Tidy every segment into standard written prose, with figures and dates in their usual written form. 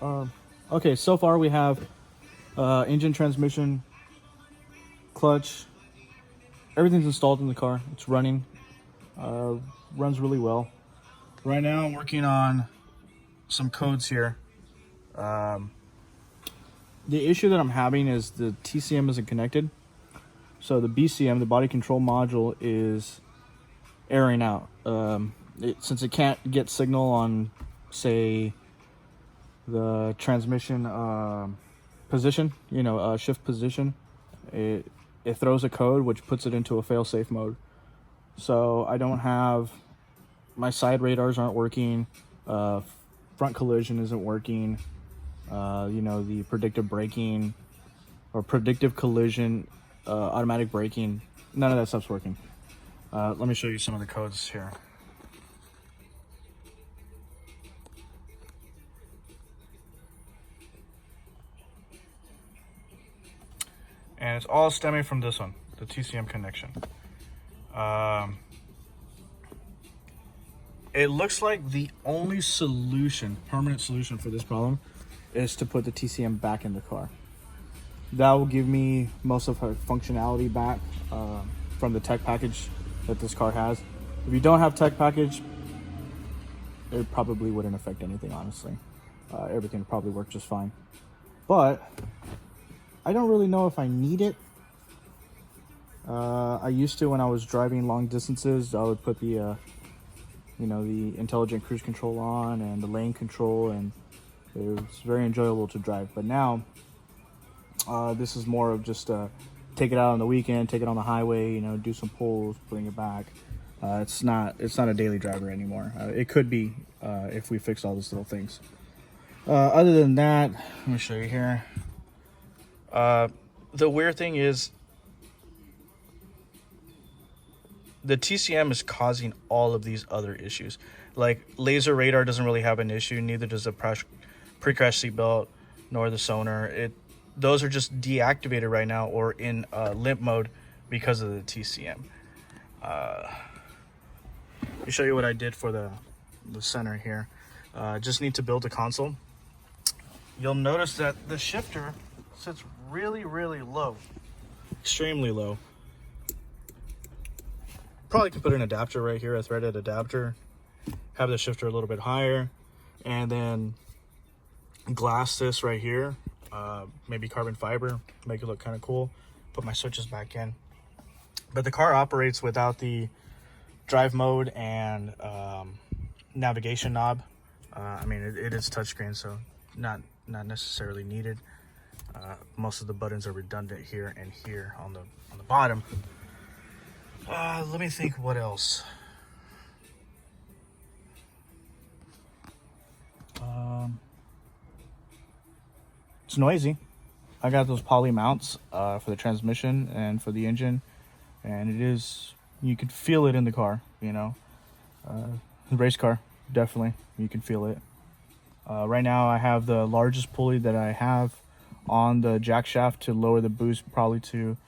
Okay, so far we have engine, transmission, clutch, everything's installed in the car. It's running, runs really well. Right now I'm working on some codes here. The issue that I'm having is the TCM isn't connected. So the BCM, the body control module, is airing out. Since it can't get signal on, say, the transmission position, shift position, it throws a code which puts it into a fail-safe mode. So I don't have, my side radars aren't working, front collision isn't working, the predictive braking or predictive collision, automatic braking, none of that stuff's working. Let me show you some of the codes here. And it's all stemming from this one, the TCM connection. It looks like the only solution, permanent solution for this problem, is to put the TCM back in the car. That will give me most of her functionality back from the tech package that this car has. If you don't have tech package, it probably wouldn't affect anything, honestly. Everything would probably work just fine. But I don't really know if I need it. I used to, when I was driving long distances, I would put the the intelligent cruise control on and the lane control, and it was very enjoyable to drive. But now this is more of just take it out on the weekend, take it on the highway, do some pulls, bring it back. It's not a daily driver anymore. It could be if we fix all these little things. Other than that, let me show you here. The weird thing is the TCM is causing all of these other issues. Like laser radar doesn't really have an issue, neither does the pre-crash seatbelt nor the sonar. Those are just deactivated right now or in limp mode because of the TCM. Let me show you what I did for the center here. Just need to build a console. You'll notice that the shifter sits really, really low, extremely low. Probably could put an adapter right here, a threaded adapter, have the shifter a little bit higher, and then glass this right here, maybe carbon fiber, make it look kind of cool. Put my switches back in. But the car operates without the drive mode and navigation knob. I mean, it is touchscreen, so not necessarily needed. Most of the buttons are redundant here and here on the bottom. Let me think what else. It's noisy. I got those poly mounts for the transmission and for the engine, and you can feel it in the car, race car, definitely, you can feel it. Right now I have the largest pulley that I have on the jack shaft to lower the boost probably to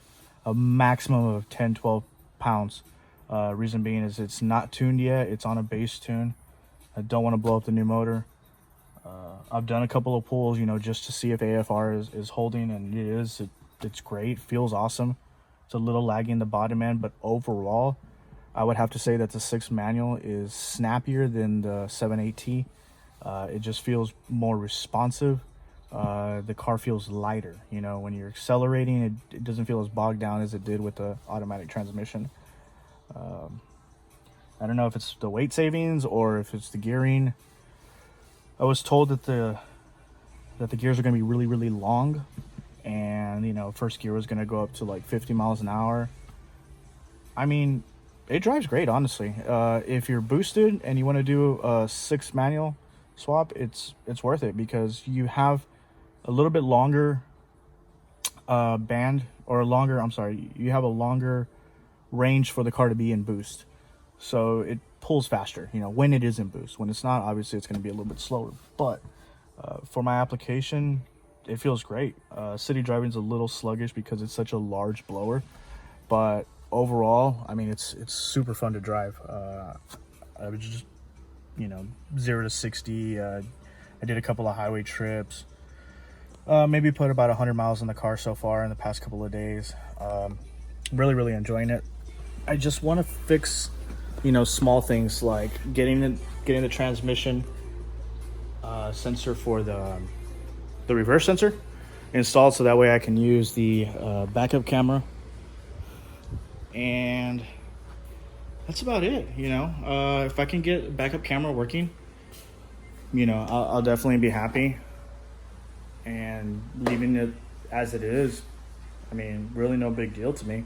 a maximum of 10-12 pounds. Reason being is it's not tuned yet. It's on a base tune. I don't want to blow up the new motor. I've done a couple of pulls, just to see if AFR is holding, and it is. It's great. Feels awesome. It's a little laggy in the bottom end, but overall, I would have to say that the 6 manual is snappier than the 7.8T. It just feels more responsive. The car feels lighter. When you're accelerating, it doesn't feel as bogged down as it did with the automatic transmission. I don't know if it's the weight savings or if it's the gearing. I was told that the gears are going to be really, really long, and first gear was going to go up to like 50 miles an hour. I mean, it drives great, honestly. If you're boosted and you want to do a 6 manual swap, it's worth it because you have a little bit longer you have a longer range for the car to be in boost, so it pulls faster when it is in boost. When it's not, obviously it's going to be a little bit slower, but for my application it feels great. City driving is a little sluggish because it's such a large blower, but overall, I mean, it's super fun to drive. I was just 0 to 60 I did a couple of highway trips. Maybe put about 100 miles in the car so far in the past couple of days. Really enjoying it. I just want to fix, you know, small things like getting the transmission sensor for the reverse sensor installed, so that way I can use the backup camera. And that's about it, you know. If I can get backup camera working, you know, I'll definitely be happy. And leaving it as it is, I mean, really no big deal to me.